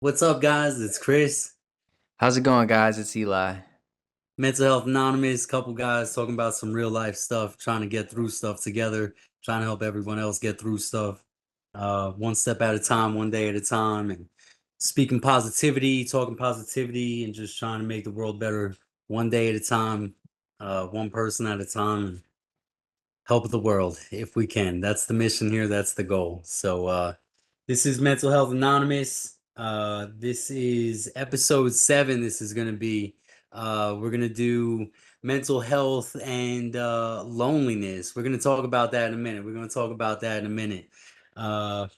What's up, guys? It's Chris, How's it going, guys? It's Eli. Mental Health Anonymous. Couple guys talking about some real life stuff, trying to get through stuff together, trying to help everyone else get through stuff, one step at a time, one day at a time, and speaking positivity, talking positivity, and just trying to make the world better one day at a time, one person at a time, and help the world if we can. That's the mission here. That's the goal. So, this is Mental Health Anonymous. This is episode 7. This is going to be, we're going to do mental health and loneliness. We're going to talk about that in a minute. We're going to talk about that in a minute. Uh,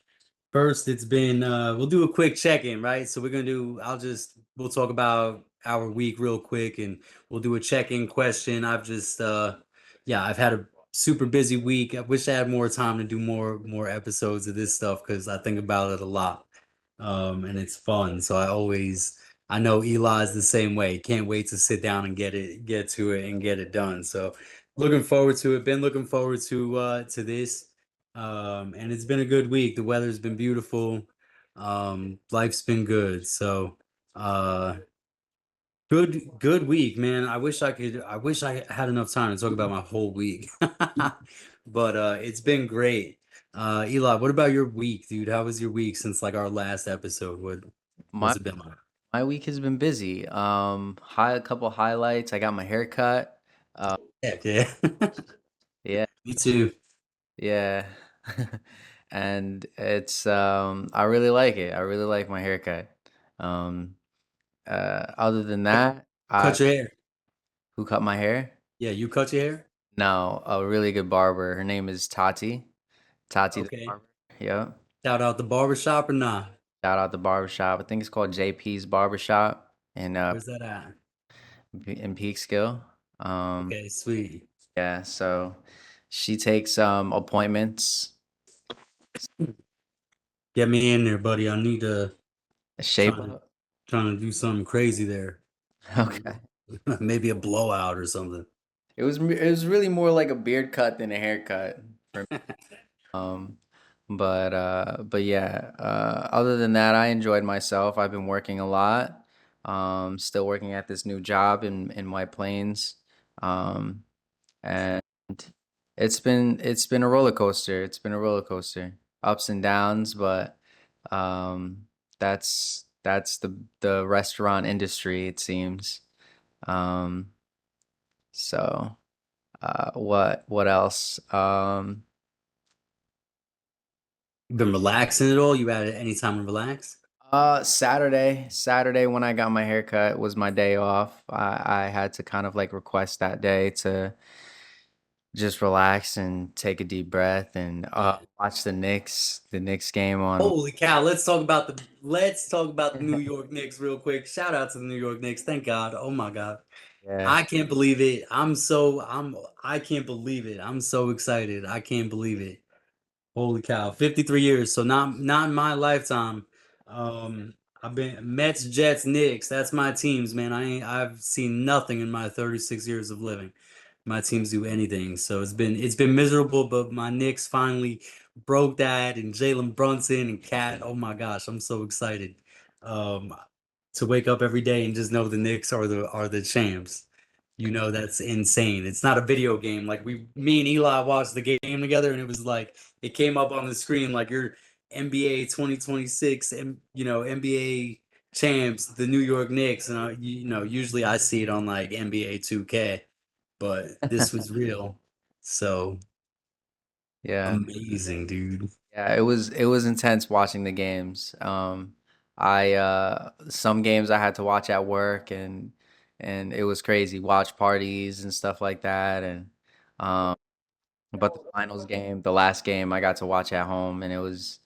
First, it's been, we'll do a quick check-in, right? So we'll talk about our week real quick and we'll do a check-in question. Yeah, I've had a super busy week. I wish I had more time to do more episodes of this stuff because I think about it a lot. And it's fun. I know Eli's the same way. Can't wait to sit down and get to it and get it done. So looking forward to it. Been looking forward to this. And it's been a good week. The weather's been beautiful. Life's been good. So, uh, good week, man. I wish I had enough time to talk about my whole week. But it's been great. Eli, what about your week, dude? How was your week since like our last episode? What's My it been like? my week has been busy. A couple highlights. I got my hair cut. Uh, Heck yeah. yeah, Me too. yeah. And it's I really like it. I really like my haircut. Um, Other than Cut that, cut your hair. who cut my hair? Yeah, you cut your hair? No, a really good barber. Her name is Tati. Tati the Okay. barber. Yep. Shout out the barbershop or not? Shout out the barbershop. I think it's called JP's Barbershop Where's that at? in Peekskill. Um, Okay, sweet. Yeah, so she takes appointments, Get me in there, buddy. I need to shape trying to up. trying to do something crazy there. Okay. Maybe a blowout or something. It was really more like a beard cut than a haircut for me. Um but yeah, other than that, I enjoyed myself. I've been working a lot. Still working at this new job in White Plains. Um and it's been a roller coaster. It's been a roller coaster. Ups and downs, but um that's the restaurant industry, it seems. Um so what else? You been relaxing at all? You had any time to relax? Saturday when I got my haircut was my day off. I had to kind of like request that day to just relax and take a deep breath and Yeah. watch the Knicks game on. Holy cow! Let's talk about the New York Knicks real quick. Shout out to the New York Knicks. Thank God. Oh my God. Yeah. I can't believe it. I can't believe it. I'm so excited. I can't believe it. Holy cow. 53 years. So not in my lifetime. Um I've been Mets, Jets, Knicks. That's my teams, man. I've seen nothing in my 36 years of living. My teams do anything. So it's been miserable, but my Knicks finally broke that and Jalen Brunson and Cat. Oh my gosh, I'm so excited. Um to wake up every day and just know the Knicks are the champs. You know, that's insane. It's not a video game. Like me and Eli watched the game together and it was like it came up on the screen like your NBA 2026 and NBA champs, the New York Knicks, and usually I see it on like NBA 2K, but this was real. So Yeah. amazing, dude. Yeah, it was intense watching the games. I Some games I had to watch at work, and it was crazy. Watch parties and stuff like that, and um but the finals game, the last game, I got to watch at home, and it was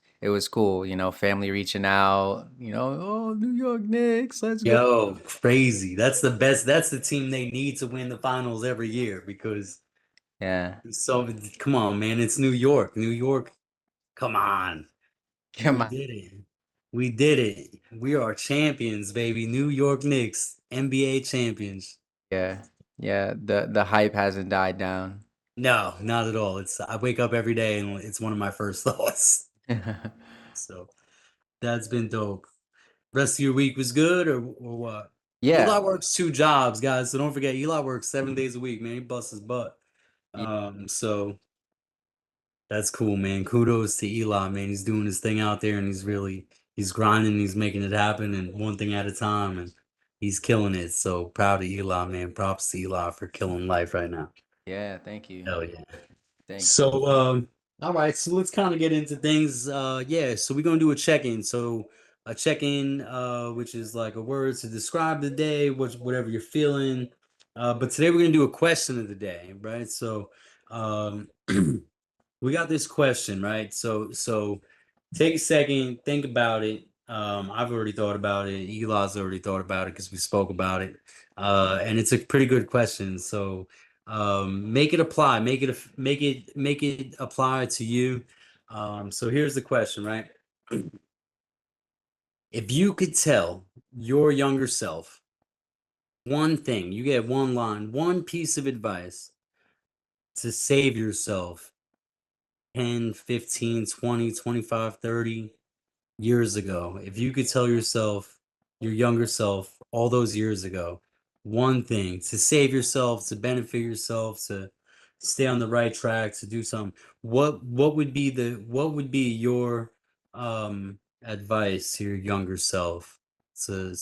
cool, family reaching out, oh, New York Knicks, let's go. Yo, crazy. That's the best. That's the team they need to win the finals every year because Yeah. so come on, man. It's New York. New York, come on. Come We on. did it. We did it. We are champions, baby. New York Knicks, NBA champions. Yeah. Yeah, the hype hasn't died down. No, not at all. I wake up every day and it's one of my first thoughts. So that's been dope. Rest of your week was good, or what? Yeah, Eli works 2 jobs, guys. So don't forget, Eli works 7 days a week, man. He busts his butt. yeah, So that's cool, man. Kudos to Eli, man. He's doing his thing out there, and he's grinding, he's making it happen, and one thing at a time, and he's killing it. So proud of Eli, man. Props to Eli for killing life right now. yeah. Thank you. Hell yeah. Thank you. So, all right, so let's kind of get into things. Yeah, so we're gonna do a check-in. So a check-in, which is like a word to describe the day, whatever you're feeling. But today we're gonna do a question of the day, right? So, um, we got this question, right? So take a second, think about it. I've already thought about it. Eli's already thought about it because we spoke about it. And it's a pretty good question. So make it apply, make it apply to you. So here's the question, right? If you could tell your younger self one thing, you get one line, one piece of advice to save yourself 10, 15, 20, 25, 30 years ago, if you could tell yourself, your younger self, all those years ago, one thing to save yourself, to benefit yourself, to stay on the right track, to do something, what would be your advice to your younger self? To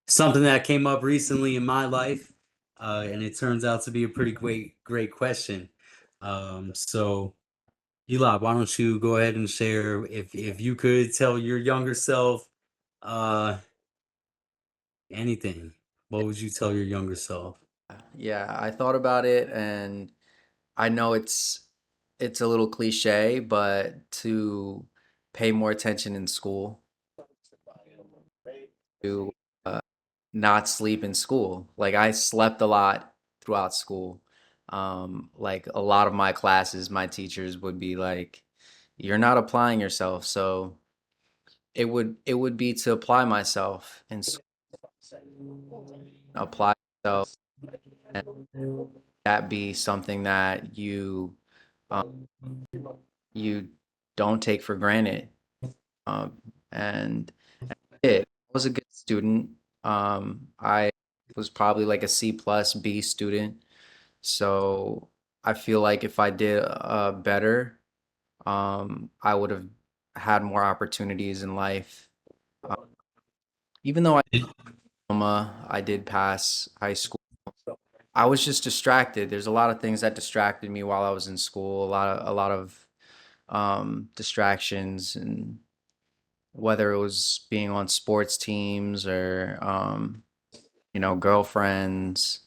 something that came up recently in my life, and it turns out to be a pretty great question. So Eli, why don't you go ahead and share if you could tell your younger self uh anything, what would you tell your younger self? Yeah, I thought about it, and I know it's a little cliche, but to pay more attention in school, to uh, not sleep in school. Like I slept a lot throughout school. Like a lot of my classes, my teachers would be like, "You're not applying yourself." So it would be to apply myself and apply myself, and that be something that um, you don't take for granted. And I was a good student. I was probably like a C plus B student. So I feel like if I did better, I would have had more opportunities in life. Uh, Even though I did pass high school. I was just distracted. There's a lot of things that distracted me while I was in school. A lot of distractions, and whether it was being on sports teams or girlfriends,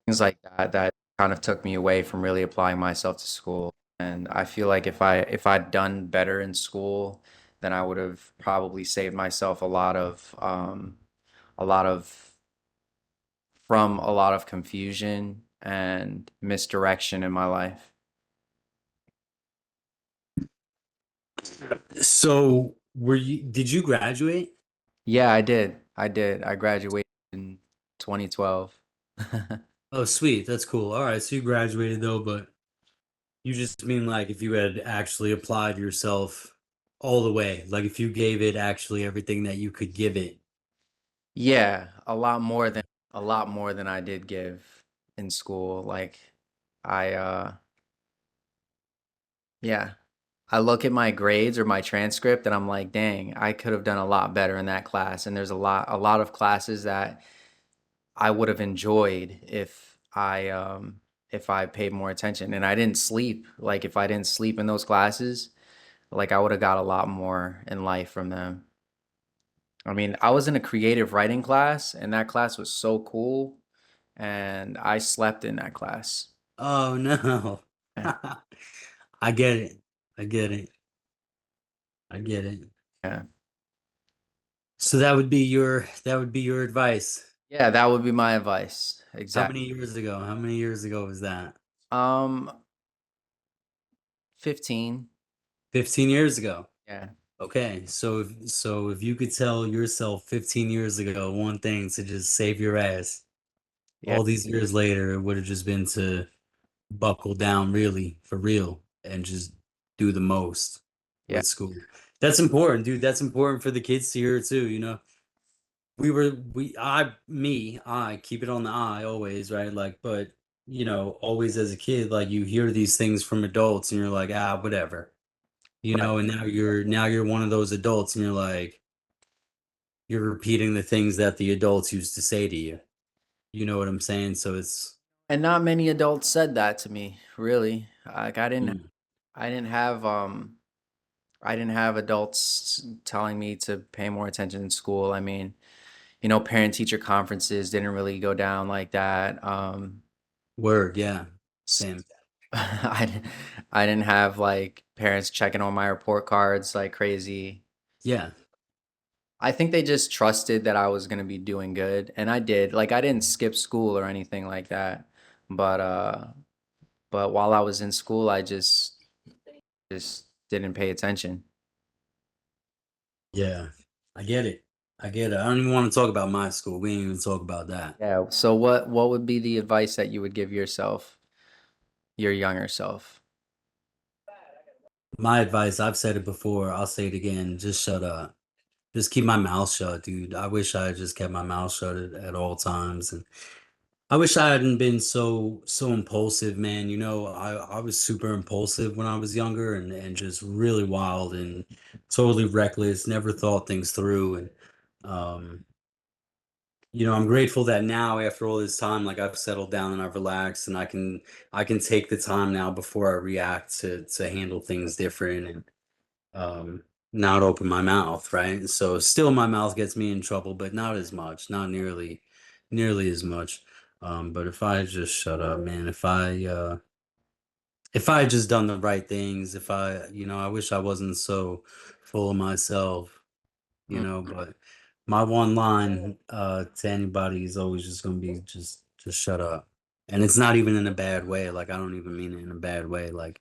things like that that kind of took me away from really applying myself to school. And I feel like if I'd done better in school, then I would have probably saved myself a lot of from a lot of confusion and misdirection in my life. So did you graduate? Yeah, I did. I did. I graduated in 2012. Oh, sweet, that's cool. All right, so you graduated though, but you just mean like if you had actually applied yourself all the way, like if you gave it actually everything that you could give it. Yeah, a lot more than I did give in school. Like I yeah, I look at my grades or my transcript and I'm like, dang, I could have done a lot better in that class. And there's a lot of classes that I would have enjoyed if I paid more attention. And I didn't sleep. Like if I didn't sleep in those classes, like I would have got a lot more in life from them. I mean, I was in a creative writing class and that class was so cool, and I slept in that class. Oh no. Yeah. I get it. I get it. I get it. Yeah. So that would be your advice. Yeah, that would be my advice. How Exactly. many years ago? How many years ago was that? Um, 15. 15 years ago. Yeah. Okay. So if you could tell yourself 15 years ago one thing to just save your ass, Yeah. all these years later, it would have just been to buckle down really for real and just do the most Yeah. with school. That's important, dude. That's important for the kids to hear too, you know. I keep it on the I always, right? Like, but always as a kid, like you hear these things from adults and you're like, whatever. Right. And now you're one of those adults and you're like, you're repeating the things that the adults used to say to you. You know what I'm saying? So it's And not many adults said that to me, really. Like mm, I didn't have adults telling me to pay more attention in school. I mean, parent teacher conferences didn't really go down like that. word, yeah. s- Same. I I didn't have like parents checking on my report cards like crazy. Yeah. I think they just trusted that I was gonna be doing good, and I did. Like I didn't skip school or anything like that. But while I was in school, I just didn't pay attention. Yeah. I get it. I get it. I don't even want to talk about my school. We ain't even talk about that. Yeah. So what would be the advice that you would give yourself, your younger self? My advice, I've said it before, I'll say it again, just shut up. Just keep my mouth shut, dude. I wish I had just kept my mouth shut at all times. And I wish I hadn't been so impulsive, man. I was super impulsive when I was younger and just really wild and totally reckless, never thought things through. And um, I'm grateful that now after all this time, like I've settled down and I've relaxed and I can take the time now before I react to handle things different and um not open my mouth, right? So still my mouth gets me in trouble, but not as much, not nearly as much. But if I just shut up, man, if I had just done the right things, if I wish I wasn't so full of myself, Mm. but my one line to anybody is always just gonna be just shut up. And it's not even in a bad way. Like I don't even mean it in a bad way. Like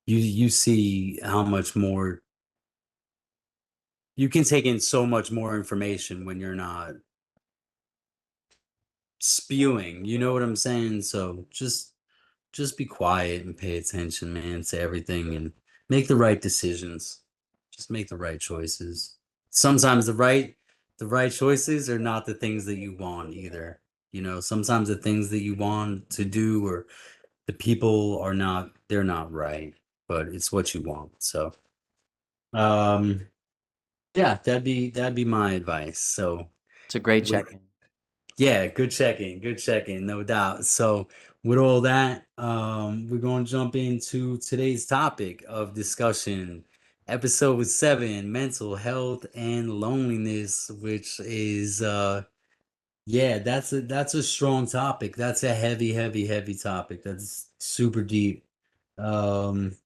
you see how much more you can take in so much more information when you're not spewing, you know what I'm saying? So just be quiet and pay attention, man, to everything and make the right decisions. Just make the right choices. Sometimes the right choices are not the things that you want either. Sometimes the things that you want to do or the people they're not right, but it's what you want. So, um yeah, that'd be my advice. So, It's a great with check-in. yeah, good checking, no doubt. So, with all that, we're going to jump into today's topic of discussion, episode 7, mental health and loneliness, which is yeah, that's a strong topic. That's a heavy, heavy, heavy topic. That's super deep. Um,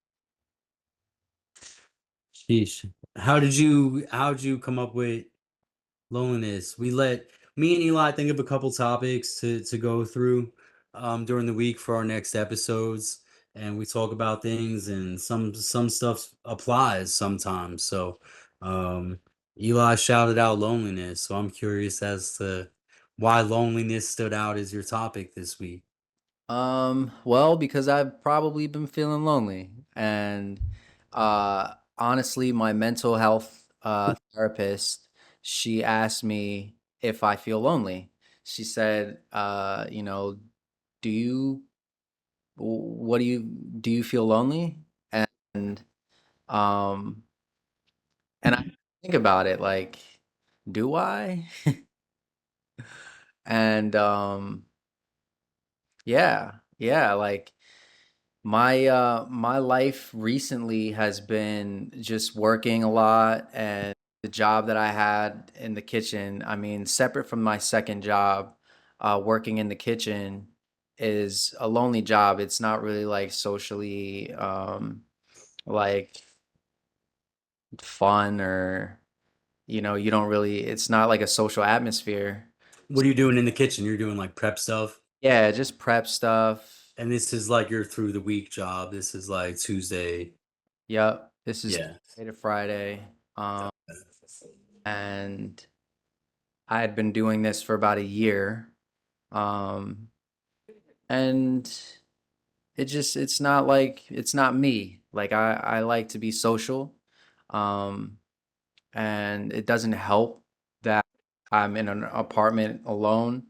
sheesh. How did you come up with loneliness? We let me and Eli think of a couple topics to go through during the week for our next episodes, and we talk about things, and some stuff applies sometimes. So, um, Eli shouted out loneliness, so I'm curious as to why loneliness stood out as your topic this week. Well, because I've probably been feeling lonely, and honestly, my mental health therapist, she asked me if I feel lonely. She said, do you what do you feel lonely? And um and I think about it like, do I? And yeah, yeah, like my life recently has been just working a lot, and the job that I had in the kitchen, I mean, separate from my second job, working in the kitchen is a lonely job. It's not really like socially like fun, or you don't really, it's not like a social atmosphere. What are you doing in the kitchen? You're doing like prep stuff, Yeah, just prep stuff. and this is like your through the week job. This is like Tuesday. Yep, this is Yeah. Tuesday to Friday. And I had been doing this for about a year. Um, and it's not like, it's not me. Like I like to be social. Um, and it doesn't help that I'm in an apartment alone.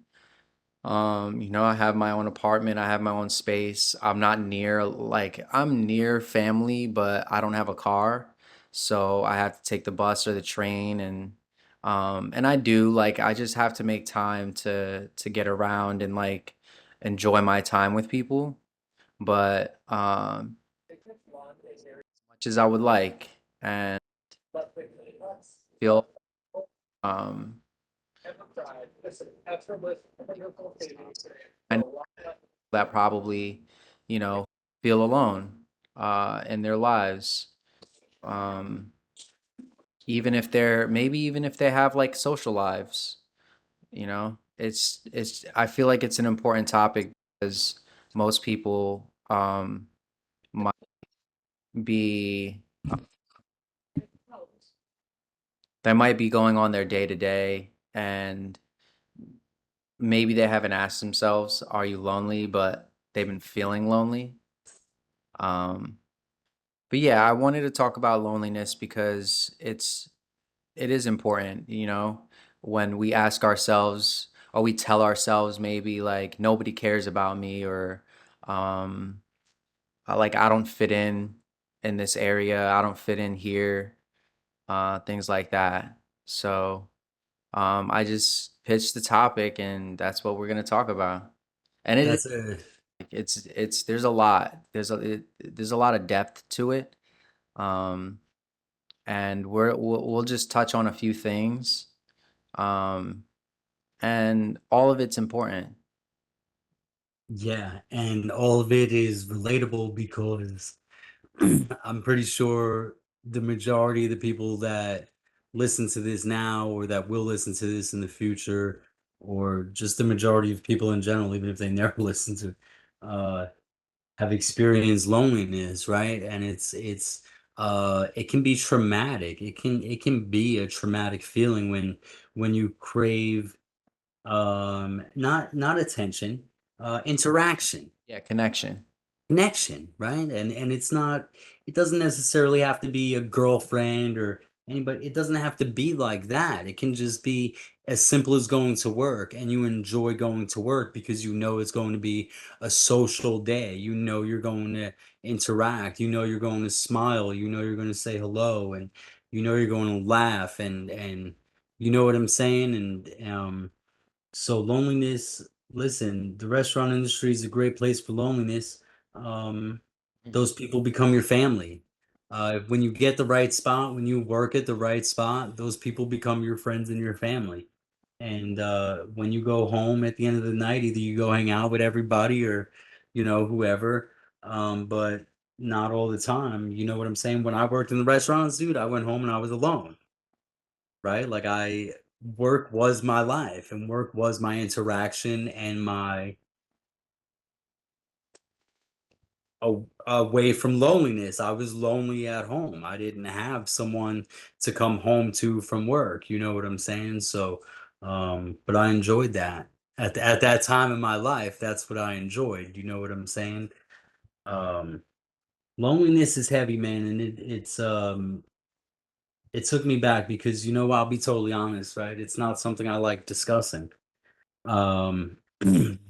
I have my own apartment, I have my own space. I'm not near, like, I'm near family, but I don't have a car. So I have to take the bus or the train, and I do, like, I just have to make time to get around and like enjoy my time with people. But much as I would like, and feel um I know that probably, you know, feel alone in their lives. Um, even if they're maybe even if they have like social lives, it's I feel like it's an important topic because most people might be that might be going on their day to day, and maybe they haven't asked themselves, are you lonely? But they've been feeling lonely. Um, but yeah, I wanted to talk about loneliness because it is important, when we ask ourselves or we tell ourselves maybe like nobody cares about me, or um like I don't fit in this area, I don't fit in here, things like that. So I just pitched the topic and that's what we're going to talk about. And That's a it's there's a lot. There's a lot of depth to it. Um and we'll just touch on a few things. Um and all of it's important. Yeah, and all of it is relatable because I'm pretty sure the majority of the people that listen to this now or that will listen to this in the future, or just the majority of people in general, even if they never listen to, uh, have experienced loneliness, right? And it can be traumatic. It can be a traumatic feeling when you crave not attention, interaction, Yeah, connection. connection, right? And it doesn't necessarily have to be a girlfriend or anybody. It doesn't have to be like that. It can just be as simple as going to work, and you enjoy going to work because you know it's going to be a social day. You know you're going to interact, you know you're going to smile, you know you're going to say hello, and you know you're going to laugh, and you know what I'm saying. And so loneliness, listen, the restaurant industry is a great place for loneliness. Um, Mhm. those people become your family. When you get the right spot, when you work at the right spot, those people become your friends and your family. And when you go home at the end of the night, either you go hang out with everybody or, whoever. But not all the time. You know what I'm saying? When I worked in the restaurants, dude, I went home and I was alone, right? Like work was my life and work was my interaction and my away from loneliness. I was lonely at home. I didn't have someone to come home to from work. You know what I'm saying? So, but I enjoyed that at that time in my life. That's what I enjoyed. You know what I'm saying? Um, loneliness is heavy, man, and it took me back because I'll be totally honest, right? It's not something I like discussing. Um,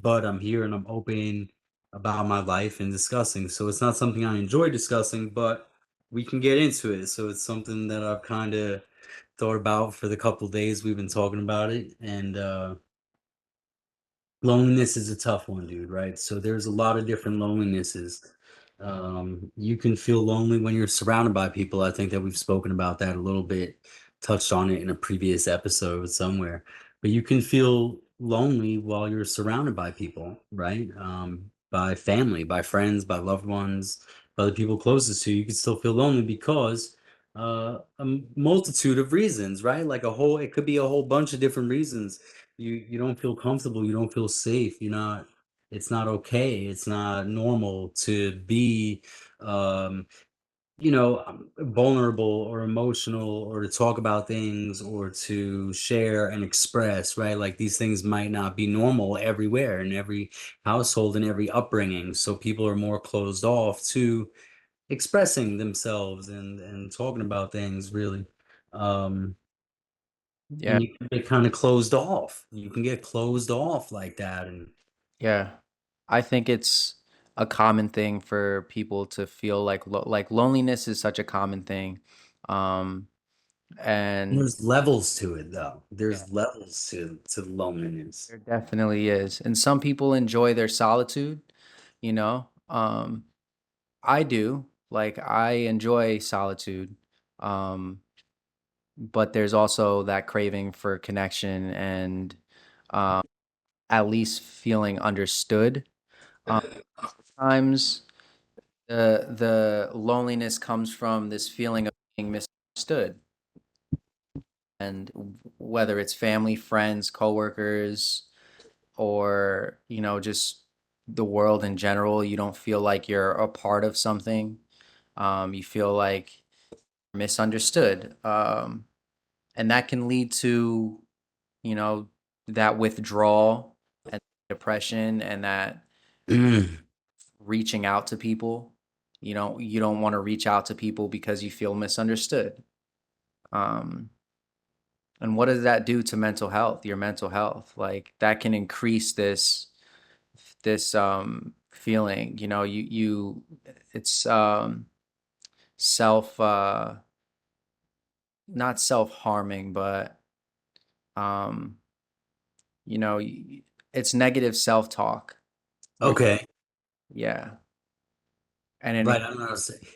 but I'm here and I'm open about my life and discussing. So it's not something I enjoy discussing, but we can get into it. So it's something that I've kind of thought about for the couple days we've been talking about it. And loneliness is a tough one, dude, right? So there's a lot of different lonelinesses. You can feel lonely when you're surrounded by people. I think that we've spoken about that a little bit, touched on it in a previous episode somewhere. But you can feel lonely while you're surrounded by people, right? By family, by friends, by loved ones, by the people closest to you. You can still feel lonely because multitude of reasons, right? It could be a whole bunch of different reasons. You don't feel comfortable, you don't feel safe, it's not okay, it's not normal to be um vulnerable or emotional, or to talk about things, or to share and express, right? Like these things might not be normal everywhere in every household and every upbringing, so people are more closed off to expressing themselves and talking about things really. Um, Yeah. and you can get kind of closed off. You can get closed off like that, and Yeah. I think it's a common thing for people to feel like like loneliness is such a common thing. Um and there's levels to it though. yeah, There's levels to loneliness. there definitely is. And some people enjoy their solitude, you know. I do. Like I enjoy solitude. Um but there's also that craving for connection and um at least feeling understood. Um Times the loneliness comes from this feeling of being misunderstood, and whether it's family, friends, coworkers, or just the world in general, you don't feel like you're a part of something. You feel like you're misunderstood, and that can lead to you know that withdrawal and depression, and that Mm. reaching out to people. You don't want to reach out to people because you feel misunderstood. Um, and what does that do to mental health? Your mental health, like that can increase this feeling. It's self not self-harming, but um, you know, it's negative self-talk. Where Okay. yeah, and Right. then I don't know.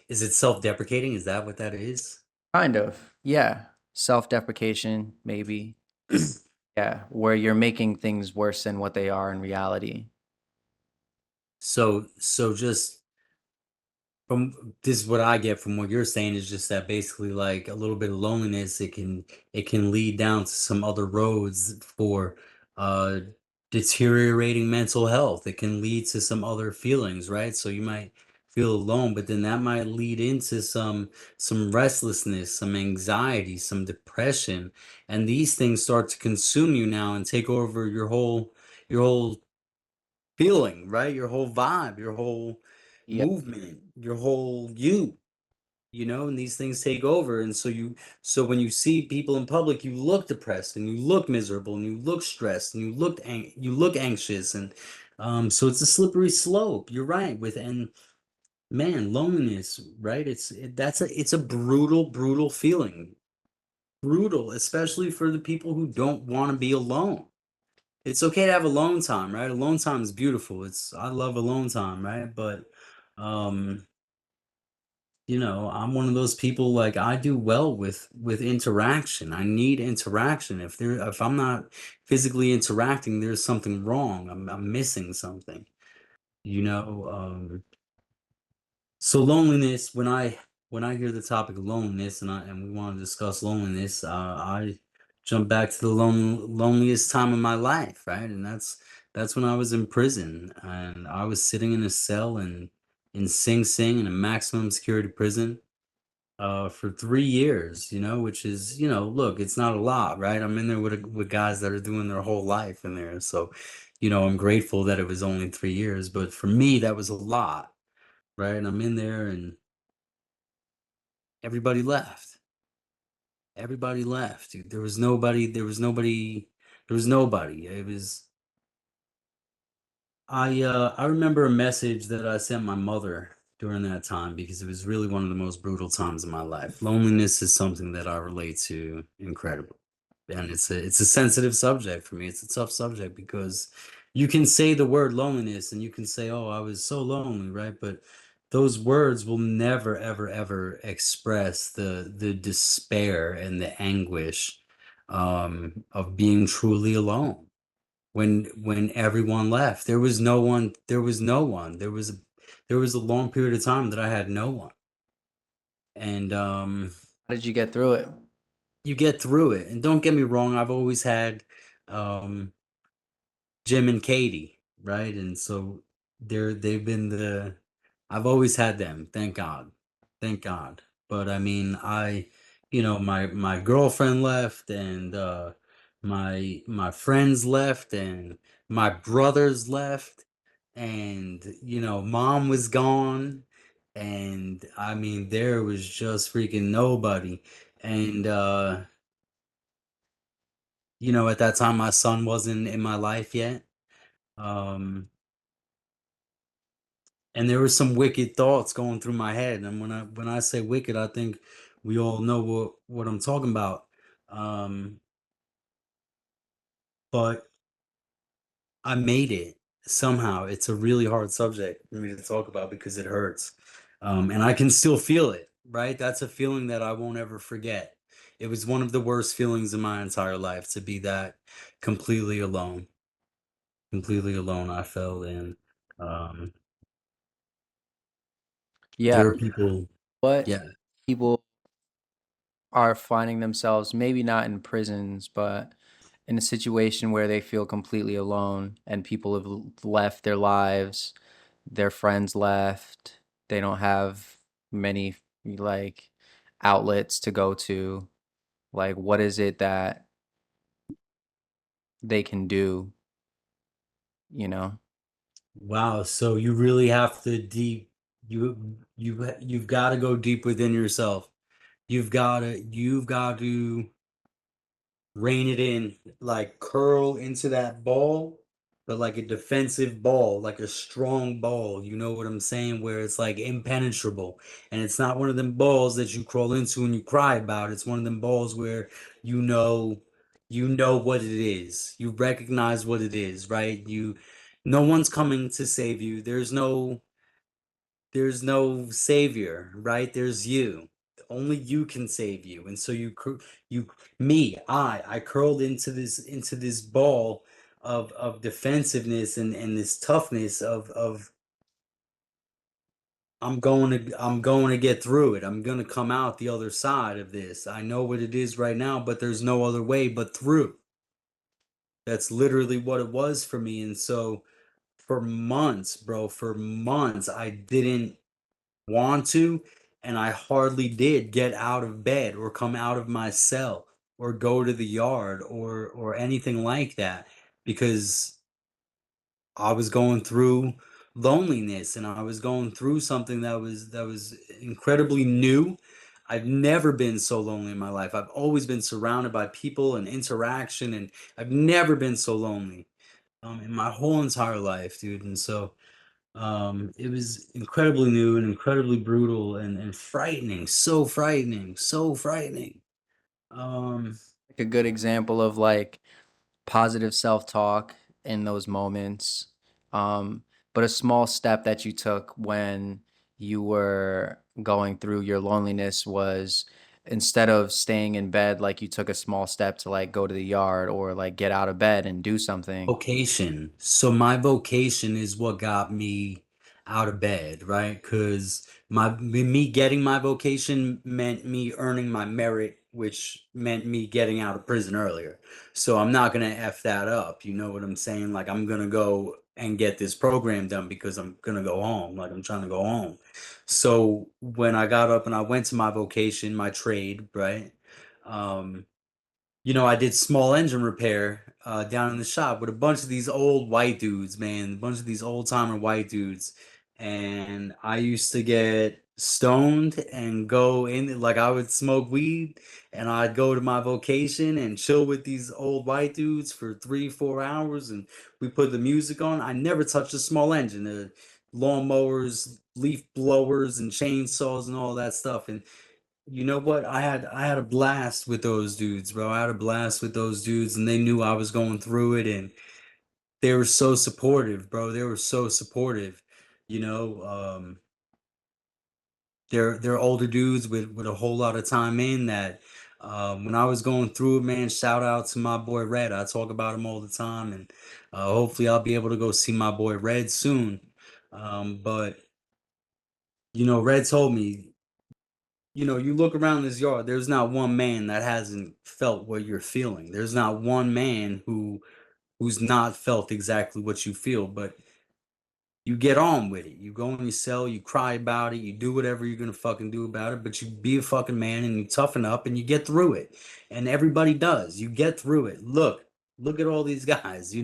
Is it self-deprecating? Is that what that is? kind of yeah, self-deprecation maybe. Yeah, where you're making things worse than what they are in reality. So just from this is what I get from what you're saying is just that basically like a little bit of loneliness, it can lead down to some other roads for uh deteriorating mental health. It can lead to some other feelings, right? So you might feel alone, but then that might lead into some restlessness, some anxiety, some depression, and these things start to consume you now and take over your whole feeling, right? Your whole vibe, your whole Yeah. movement, your whole you, and these things take over. And so when you see people in public, you look depressed and you look miserable and you look stressed and you look anxious. And so it's a slippery slope. You're right. And man, loneliness, right? It's a brutal, brutal feeling. Brutal, especially for the people who don't want to be alone. It's okay to have alone time, right? Alone time is beautiful. I love alone time, right? But um, I'm one of those people like I do well with interaction. I need interaction. If I'm not physically interacting, there's something wrong. I'm missing something, you know. So loneliness, when I hear the topic of loneliness and we want to discuss loneliness, I jump back to the loneliest time of my life, right? And that's when I was in prison and I was sitting in a cell in Sing Sing in a maximum security prison for 3 years, which is, look, it's not a lot, right? I'm in there with guys that are doing their whole life in there. So, I'm grateful that it was only 3 years, but for me, that was a lot, right? And I'm in there and everybody left. Everybody left. Dude. There was nobody. I remember a message that I sent my mother during that time because it was really one of the most brutal times of my life. Loneliness is something that I relate to incredibly. And it's a sensitive subject for me. It's a tough subject because you can say the word loneliness and you can say, "Oh, I was so lonely," right? But those words will never ever ever express the despair and the anguish of being truly alone when everyone left. There was no one. There was a long period of time that I had no one. And How did you get through it? you get through it. And don't get me wrong, I've always had um Jim and Katie, right? And so they've been the I've always had them, thank God. Thank God. But I mean, my girlfriend left and my friends left and my brothers left and mom was gone and I mean there was just freaking nobody. And at that time my son wasn't in my life yet. Um and there were some wicked thoughts going through my head. And when I say wicked, I think we all know what I'm talking about. Um but I made it somehow. It's a really hard subject for me to talk about because it hurts. And I can still feel it, right? That's a feeling that I won't ever forget. It was one of the worst feelings in my entire life to be that completely alone. Completely alone, I felt. And um, Yeah, there are people, what yeah. people are finding themselves maybe not in prisons, but in a situation where they feel completely alone and people have left their lives, their friends left, they don't have many like outlets to go to. Like, what is it that they can do, you know? Wow. So you really have to deep, you've got to go deep within yourself. You've got to rein it in, like curl into that ball, but like a defensive ball, like a strong ball. You know what I'm saying? Where it's like impenetrable. And it's not one of them balls that you crawl into and you cry about. It's one of them balls where you know you know what it is. You recognize what it is, right? No one's coming to save you. There's no savior, right? There's you. Only you can save you. And so you me, I curled into this ball of defensiveness and this toughness of I'm going to get through it. I'm going to come out the other side of this. I know what it is right now, but there's no other way but through. That's literally what it was for me. And so for months, bro, for months I didn't want to, and I hardly did get out of bed or come out of my cell or go to the yard or anything like that because I was going through loneliness and I was going through something that was incredibly new. I've never been so lonely in my life. I've always been surrounded by people and interaction, and I've never been so lonely in my whole entire life, dude. And so it was incredibly new and incredibly brutal and frightening, so frightening. Um, Like a good example of like positive self-talk in those moments. Um, but a small step that you took when you were going through your loneliness was instead of staying in bed, like you took a small step to like go to the yard or like get out of bed and do something. Vocation. So my vocation is what got me out of bed, right? Because me getting my vocation meant me earning my merit, which meant me getting out of prison earlier. So I'm not gonna F that up. You know what I'm saying? Like I'm gonna go and get this program done because I'm gonna go home. Like I'm trying to go home. So when I got up and I went to my vocation, my trade, right? Um, I did small engine repair down in the shop with a bunch of these old white dudes, man, a bunch of these old timer white dudes. And I used to get stoned and go in, like I would smoke weed and I'd go to my vocation and chill with these old white dudes for 3, 4 hours. And we put the music on. I never touched a small engine, lawnmowers, leaf blowers, and chainsaws and all that stuff. And you know what? I had a blast with those dudes, bro. I had a blast with those dudes, and they knew I was going through it, and they were so supportive, bro. They were so supportive. You know, they're older dudes with a whole lot of time in that. When I was going through it, man, shout out to my boy Red. I talk about him all the time, and hopefully I'll be able to go see my boy Red soon. But Red told me, you look around this yard, there's not one man that hasn't felt what you're feeling. There's not one man who's not felt exactly what you feel, but you get on with it. You go in your cell, you cry about it, you do whatever you're gonna fucking do about it, but you be a fucking man and you toughen up and you get through it. And everybody does. You get through it. Look at all these guys.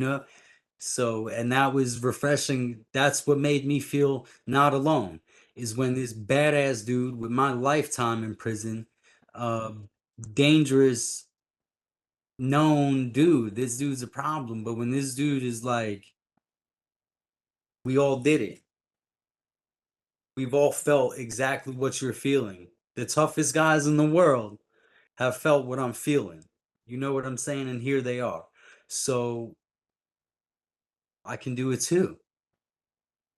So, and that was refreshing. That's what made me feel not alone. is when this badass dude with my lifetime in prison, uh, dangerous, known dude. This dude's a problem. But when this dude is like, we all did it. We've all felt exactly what you're feeling. The toughest guys in the world have felt what I'm feeling. You know what I'm saying? And here they are. So I can do it too,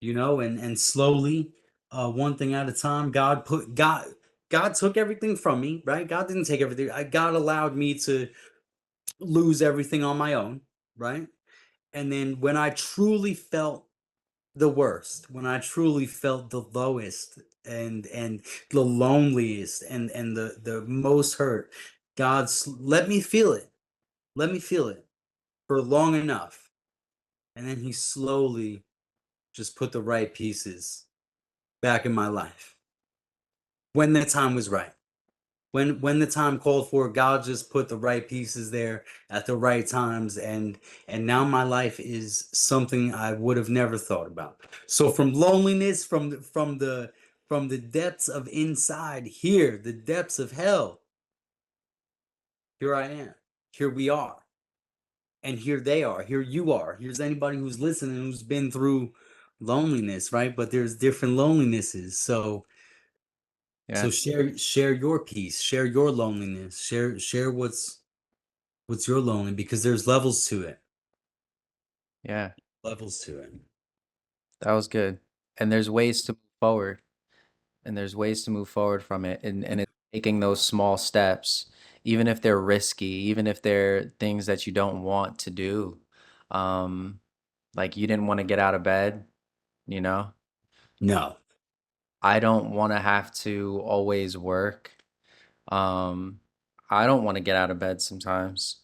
and slowly, one thing at a time, God took everything from me, right? God didn't take everything. God allowed me to lose everything on my own, right? And then when I truly felt the worst, when I truly felt the lowest and the loneliest and the most hurt, let me feel it. Let me feel it for long enough. And then he slowly just put the right pieces back in my life when the time was right. When the time called for it, God just put the right pieces there at the right times, and now my life is something I would have never thought about. So from loneliness, from the depths of inside here, the depths of hell, here I am. Here we are. And here they are. Here you are. Here's anybody who's listening who's been through loneliness, right? But there's different lonelinesses. So Yeah. share your peace, share your loneliness, share what's your lonely because there's levels to it. Yeah. Levels to it. That was good. And there's ways to move forward. And there's ways to move forward from it. And it's taking those small steps, even if they're risky, even if they're things that you don't want to do. Um, like you didn't want to get out of bed, you know? No. I don't want to have to always work. Um, I don't want to get out of bed sometimes.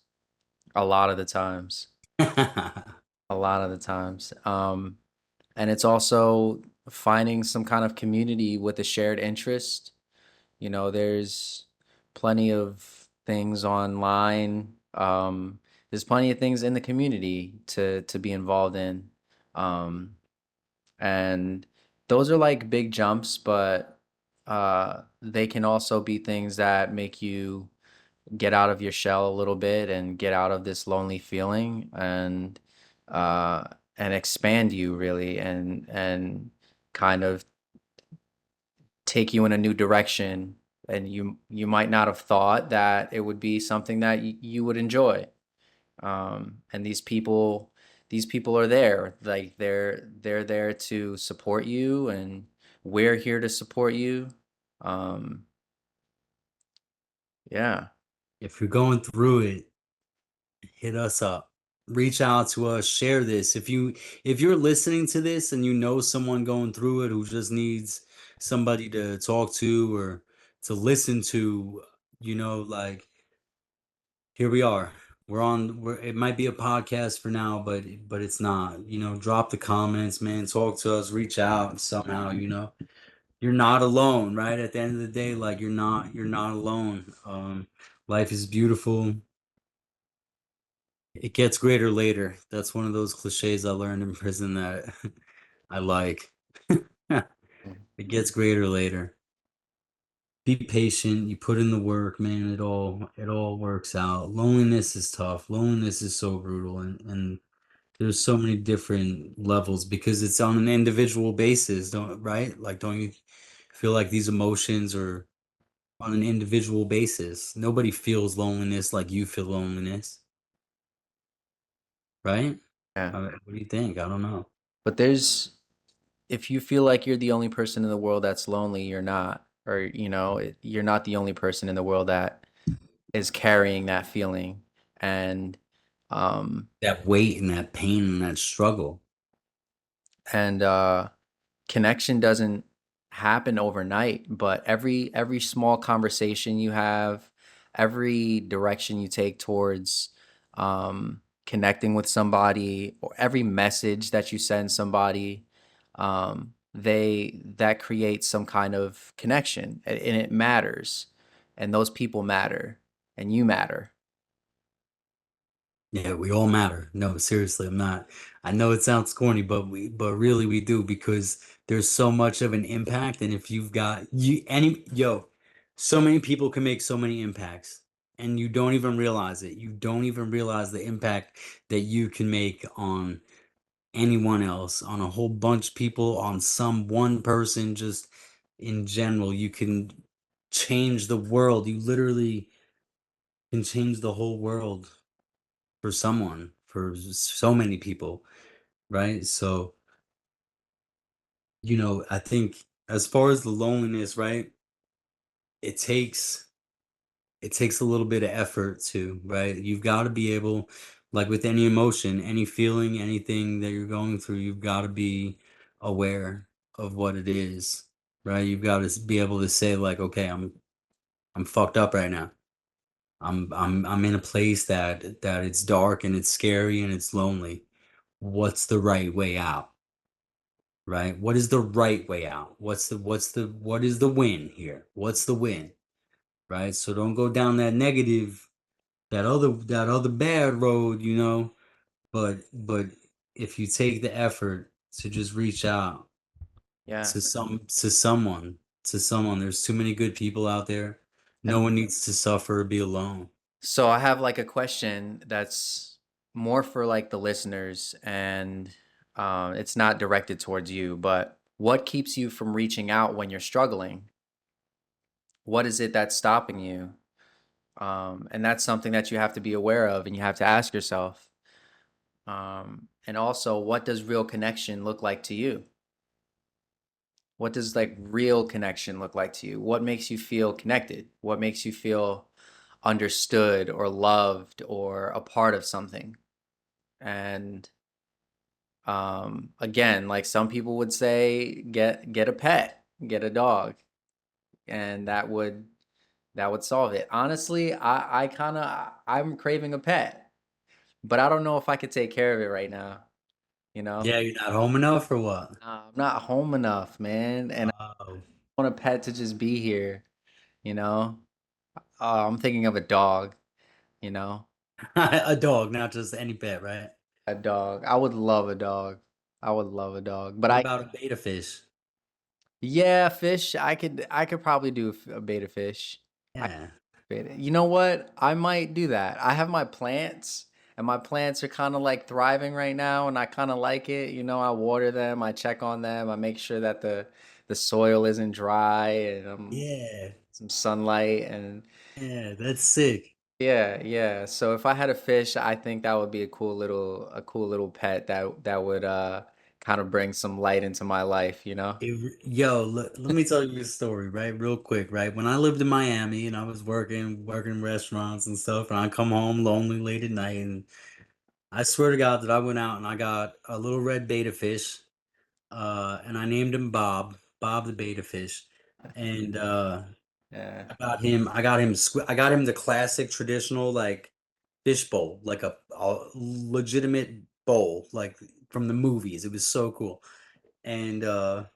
A lot of the times. A lot of the times. And it's also finding some kind of community with a shared interest. There's plenty of things online. There's plenty of things in the community to be involved in. Um, and those are like big jumps, but they can also be things that make you get out of your shell a little bit and get out of this lonely feeling uh and expand you really and kind of take you in a new direction, and you might not have thought that it would be something that you would enjoy. And these people are there, like they're there to support you, and we're here to support you. um yeah. If you're going through it, hit us up. Reach out to us, share this. If you're listening to this and you know someone going through it who just needs somebody to talk to or to listen to, like here we are. It might be a podcast for now, but it's not. Drop the comments, man. Talk to us, reach out somehow, You're not alone, right? At the end of the day, like you're not alone. Life is beautiful. It gets greater later. That's one of those cliches I learned in prison that I like. It gets greater later. Be patient. You put in the work, man. It all works out. Loneliness is tough. Loneliness is so brutal, and there's so many different levels because it's on an individual basis, don't right? Like, don't you feel like these emotions are on an individual basis? Nobody feels loneliness like you feel loneliness, right? Yeah. What do you think? I don't know. But if you feel like you're the only person in the world that's lonely, you're not. Or, you're not the only person in the world that is carrying that feeling. And um That weight and that pain and that struggle. and connection doesn't happen overnight, but every small conversation you have, every direction you take towards connecting with somebody, or every message that you send somebody, they that creates some kind of connection, and it matters, and those people matter, and you matter. Yeah, we all matter. No, seriously, I'm not. I know it sounds corny, but really we do because there's so much of an impact. And if you've got so many people can make so many impacts, and you don't even realize it. You don't even realize the impact that you can make on anyone else, on a whole bunch of people, on some one person, just in general. You can change the world. You literally can change the whole world for someone, for so many people, right? So, I think as far as the loneliness, right? It takes it takes a little bit of effort too, right? You've got to be able, like with any emotion, any feeling, anything that you're going through, you've got to be aware of what it is, right? You've got to be able to say like, okay, I'm fucked up right now. I'm in a place that it's dark and it's scary and it's lonely. What's the right way out? Right? What is the right way out? What is the win here? What's the win? Right? So don't go down that negative, that other bad road, but if you take the effort to just reach out Yeah. to someone, there's too many good people out there. No And one needs to suffer or be alone. so I have like a question that's more for like the listeners, and it's not directed towards you, but what keeps you from reaching out when you're struggling? What is it that's stopping you? And that's something that you have to be aware of and you have to ask yourself. And also, what does real connection look like to you? What does like real connection look like to you? What makes you feel connected? What makes you feel understood or loved or a part of something? And again, like some people would say, get a pet, get a dog, and that would solve it. Honestly, I'm craving a pet, but I don't know if I could take care of it right now, you know? Yeah, you're not home enough or what? I'm not home enough, man, and Oh. I want a pet to just be here, you know? I'm thinking of a dog, you know? A dog, not just any pet, right? A dog. I would love a dog. I would love a dog, but What I about a beta fish? yeah, fish. I could probably do a beta fish. I Yeah. beta. You know what? I might do that. I have my plants, and my plants are kind of like thriving right now, and I kind of like it. I water them, I check on them, I make sure that the soil isn't dry, and Yeah. some sunlight, and Yeah, that's sick. yeah, yeah. So if I had a fish, I think that would be a cool little pet that would kind of bring some light into my life, you know? Yo, let me tell you a story, right? Real quick, right? When I lived in Miami and I was working in restaurants and stuff, and I come home lonely late at night, and I swear to God that I went out and I got a little red beta fish, and I named him Bob, Bob the beta fish, and Yeah. I got him the classic traditional like fish bowl, like a legitimate bowl, like from the movies. It was so cool. And I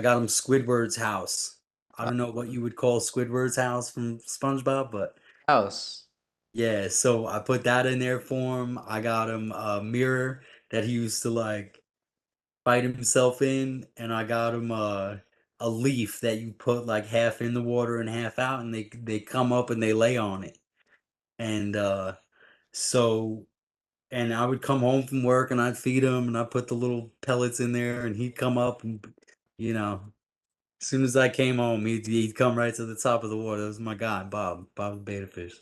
got him Squidward's house. I Uh, don't know what you would call Squidward's house from SpongeBob, but house. yeah, so I put that in there for him. I got him a mirror that he used to like fight himself in, and I got him a leaf that you put like half in the water and half out, and they come up and they lay on it. And so and I would come home from work and I'd feed him and I put the little pellets in there and he'd come up and you know, as soon as I came home, he'd come right to the top of the water. That was my guy, Bob the beta fish.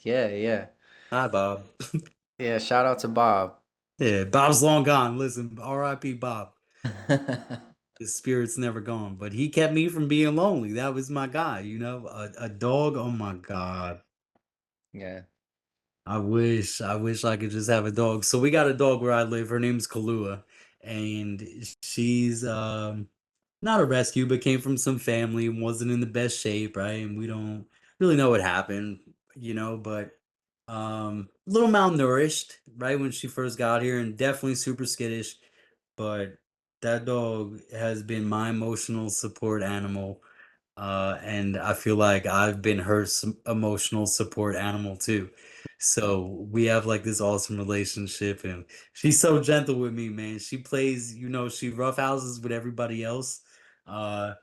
Yeah, yeah. Hi, Bob. Yeah, shout out to Bob. Yeah, Bob's long gone. Listen, R.I.P. Bob. His spirit's never gone, but he kept me from being lonely. That was my guy, a dog. Oh my God. Yeah. I wish I could just have a dog. So we got a dog where I live. Her name's Kalua, and she's not a rescue, but came from some family and wasn't in the best shape, right? And we don't really know what happened, but a little malnourished, right, when she first got here, and definitely super skittish. But that dog has been my emotional support animal And I feel like I've been her emotional support animal too. So we have like this awesome relationship, and she's so gentle with me, man. She plays, she roughhouses with everybody else. Uh,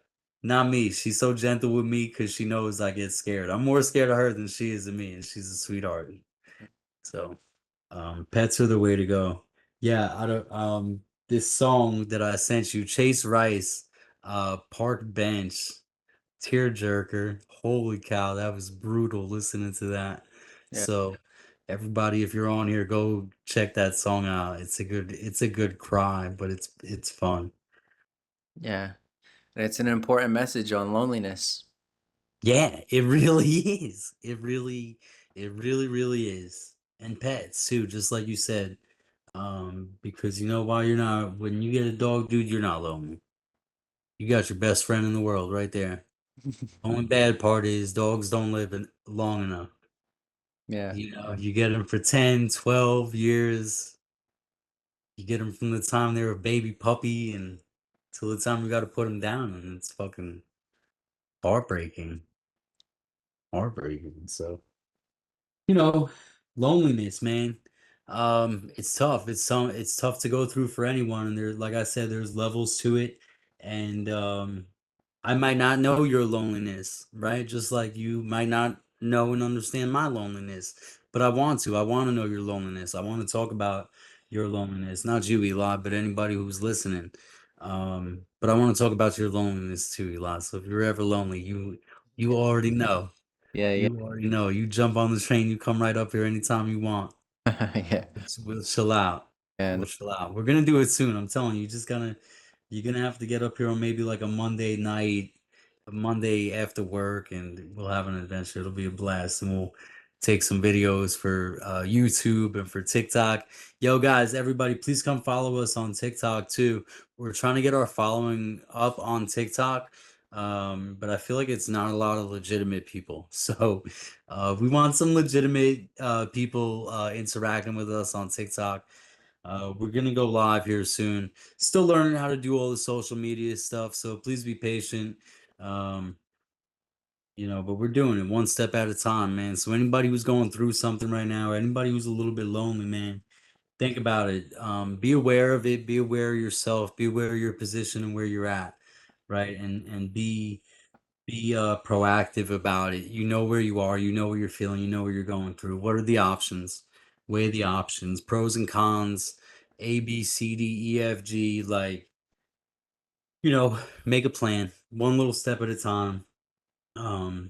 Not me. She's so gentle with me because she knows I get scared. I'm more scared of her than she is of me, and she's a sweetheart. So, pets are the way to go. Yeah, I don't, this song that I sent you, Chase Rice, Park Bench. Tearjerker. Holy cow, that was brutal listening to that. Yeah. So everybody, if you're on here, go check that song out. It's a good cry, but it's fun. Yeah. And it's an important message on loneliness. Yeah, it really is. It really is. And pets too, just like you said. Because why you're not when you get a dog, dude, you're not lonely. You got your best friend in the world right there. Only bad part is dogs don't live long enough. Yeah. You get them for 10, 12 years. You get them from the time they're a baby puppy and till the time you got to put them down, and it's fucking heartbreaking. Heartbreaking. So, you know, loneliness, man. It's tough. It's tough to go through for anyone, and like I said, there's levels to it, and I might not know your loneliness, right? Just like you might not know and understand my loneliness, but I want to. I want to know your loneliness. I want to talk about your loneliness, not you, Eli, but anybody who's listening. But I want to talk about your loneliness too, Eli. So if you're ever lonely, you already know. Yeah, yeah. You already know. You jump on the train, you come right up here anytime you want. Yeah. We'll chill out. And We'll chill out. We're gonna do it soon. I'm telling you. You're gonna have to get up here on maybe like a Monday night, a Monday after work, and we'll have an adventure. It'll be a blast, and we'll take some videos for YouTube and for TikTok. Yo, guys, everybody, please come follow us on TikTok too. We're trying to get our following up on TikTok. But I feel like it's not a lot of legitimate people. So we want some legitimate people interacting with us on TikTok. We're gonna go live here soon. Still learning how to do all the social media stuff, so please be patient. Um, but we're doing it one step at a time, man. So anybody who's going through something right now, or anybody who's a little bit lonely, man, think about it. Be aware of it. Be aware of yourself. Be aware of your position and where you're at, right? And be proactive about it. You know where you are, you know what you're feeling, you know what you're going through. What are the options? Weigh the options, pros and cons, A, B, C, D, E, F, G. Like, you know, make a plan, one little step at a time. Um,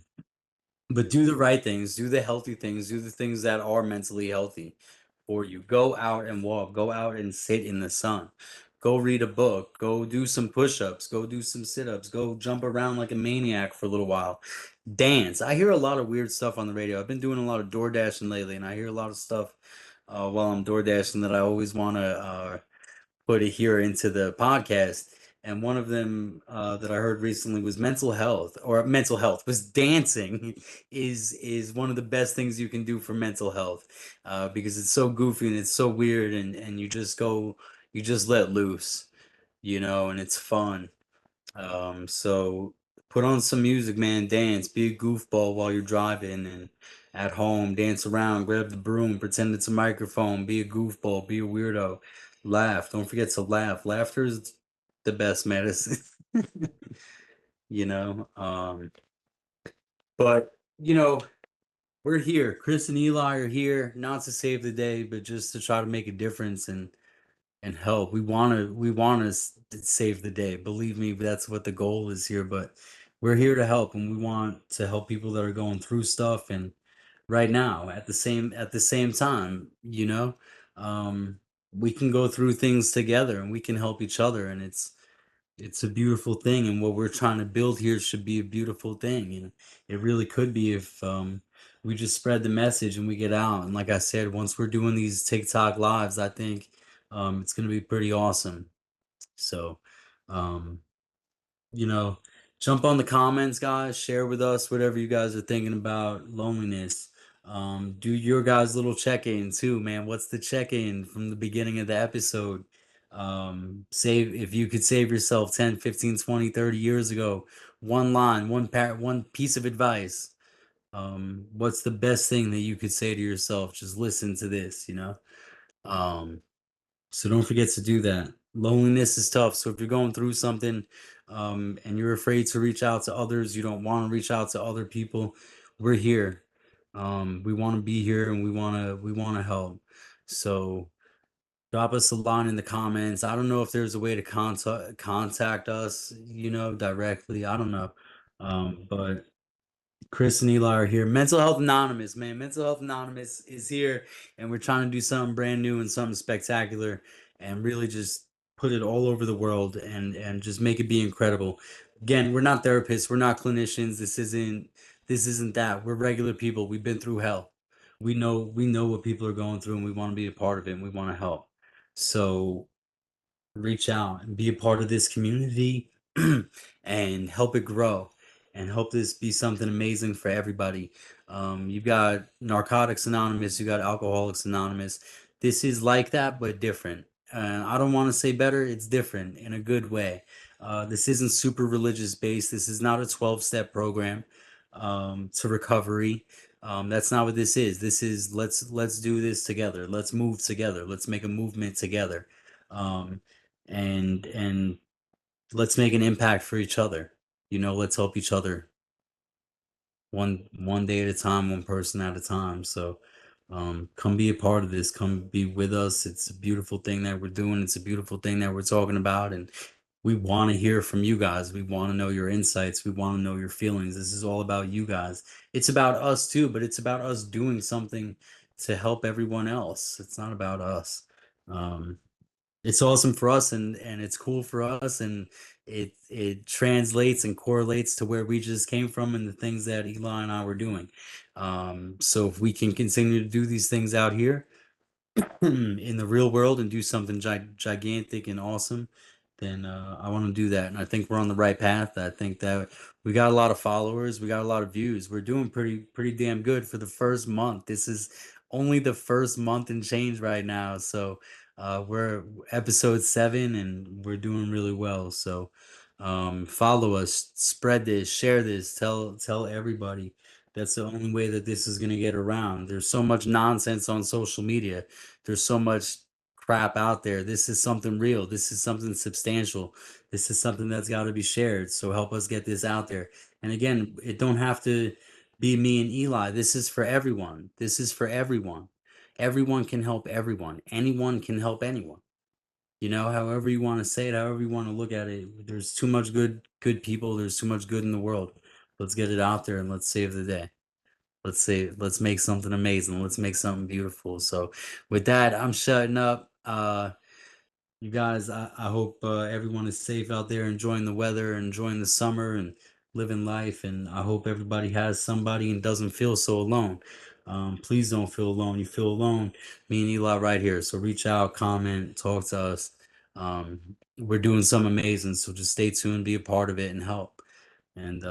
but do the right things, do the healthy things, do the things that are mentally healthy for you. Go out and walk, go out and sit in the sun. Go read a book, go do some push-ups, go do some sit-ups, go jump around like a maniac for a little while. Dance. I hear a lot of weird stuff on the radio. I've been doing a lot of door dashing lately, and I hear a lot of stuff while I'm door dashing that I always want to put it here into the podcast. And one of them that I heard recently was mental health was dancing is one of the best things you can do for mental health because it's so goofy and it's so weird and you just let loose, and it's fun. So put on some music, man, dance, be a goofball while you're driving and at home, dance around, grab the broom, pretend it's a microphone, be a goofball, be a weirdo, laugh. Don't forget to laugh. Laughter is the best medicine. you know. But we're here. Chris and Eli are here, not to save the day, but just to try to make a difference and help. We want to save the day. Believe me, that's what the goal is here. But we're here to help, and we want to help people that are going through stuff. And right now, at the same time, um, we can go through things together, and we can help each other, and it's a beautiful thing. And what we're trying to build here should be a beautiful thing, and it really could be if we just spread the message and we get out. And like I said, once we're doing these TikTok lives, I think it's going to be pretty awesome. So, um, you know, jump on the comments, guys. Share with us whatever you guys are thinking about loneliness. Do your guys' little check in too, man. What's the check in from the beginning of the episode? Save if you could save yourself 10, 15, 20, 30 years ago, one line, one piece of advice. What's the best thing that you could say to yourself? Just listen to this, you know? Um, so don't forget to do that. Loneliness is tough. So if you're going through something, and you're afraid to reach out to others, you don't want to reach out to other people, we're here. We want to be here and we want to help. So drop us a line in the comments. I don't know if there's a way to contact us, directly. I don't know. But Chris and Eli are here. Mental Health Anonymous, man. Mental Health Anonymous is here, and we're trying to do something brand new and something spectacular, and really just put it all over the world and just make it be incredible. Again, we're not therapists, we're not clinicians. This isn't that. We're regular people. We've been through hell. We know what people are going through, and we want to be a part of it, and we want to help. So reach out and be a part of this community and help it grow and help this be something amazing for everybody. You've got Narcotics Anonymous, you got Alcoholics Anonymous. This is like that, but different. I don't want to say better, it's different in a good way. This isn't super religious based. This is not a 12-step program to recovery. That's not what this is. This is let's do this together. Let's move together. Let's make a movement together. Um, and let's make an impact for each other. Let's help each other one day at a time, one person at a time. So come be a part of this, come be with us. It's a beautiful thing that we're doing, it's a beautiful thing that we're talking about, and we want to hear from you guys. We want to know your insights, we want to know your feelings. This is all about you guys. It's about us too, but it's about us doing something to help everyone else. It's not about us. um it's awesome for us, and it's cool for us, and it translates and correlates to where we just came from and the things that Eli and I were doing. So if we can continue to do these things out here in the real world and do something gigantic and awesome, then I want to do that. And I think we're on the right path. I think that we got a lot of followers, we got a lot of views. We're doing pretty damn good for the first month. This is only the first month and change right now. So we're episode 7 and we're doing really well. So follow us, spread this, share this, tell everybody. That's the only way that this is going to get around. There's so much nonsense on social media. There's so much crap out there. This is something real. This is something substantial. This is something that's got to be shared. So help us get this out there. And again, it don't have to be me and Eli. This is for everyone. This is for everyone. Everyone can help everyone. Anyone can help anyone. However you want to say it, however you want to look at it. There's too much good people. There's too much good in the world. Let's get it out there and let's save the day. Let's make something amazing. Let's make something beautiful. So with that, I'm shutting up. You guys, I hope everyone is safe out there, enjoying the weather, enjoying the summer, and living life. And I hope everybody has somebody and doesn't feel so alone. Please don't feel alone. You feel alone, me and Eli right here. So reach out, comment, talk to us. We're doing something amazing. So just stay tuned, be a part of it, and help. And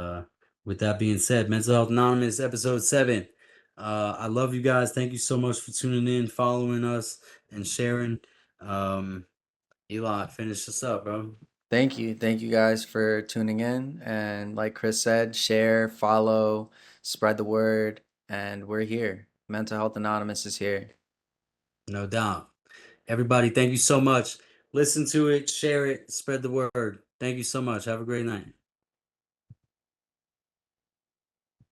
with that being said, Mental Health Anonymous, episode 7. I love you guys. Thank you so much for tuning in, following us, and sharing. Um, Eli, finish this up, bro. Thank you. Thank you guys for tuning in. And like Chris said, share, follow, spread the word, and we're here. Mental Health Anonymous is here. No doubt. Everybody, thank you so much. Listen to it, share it, spread the word. Thank you so much. Have a great night.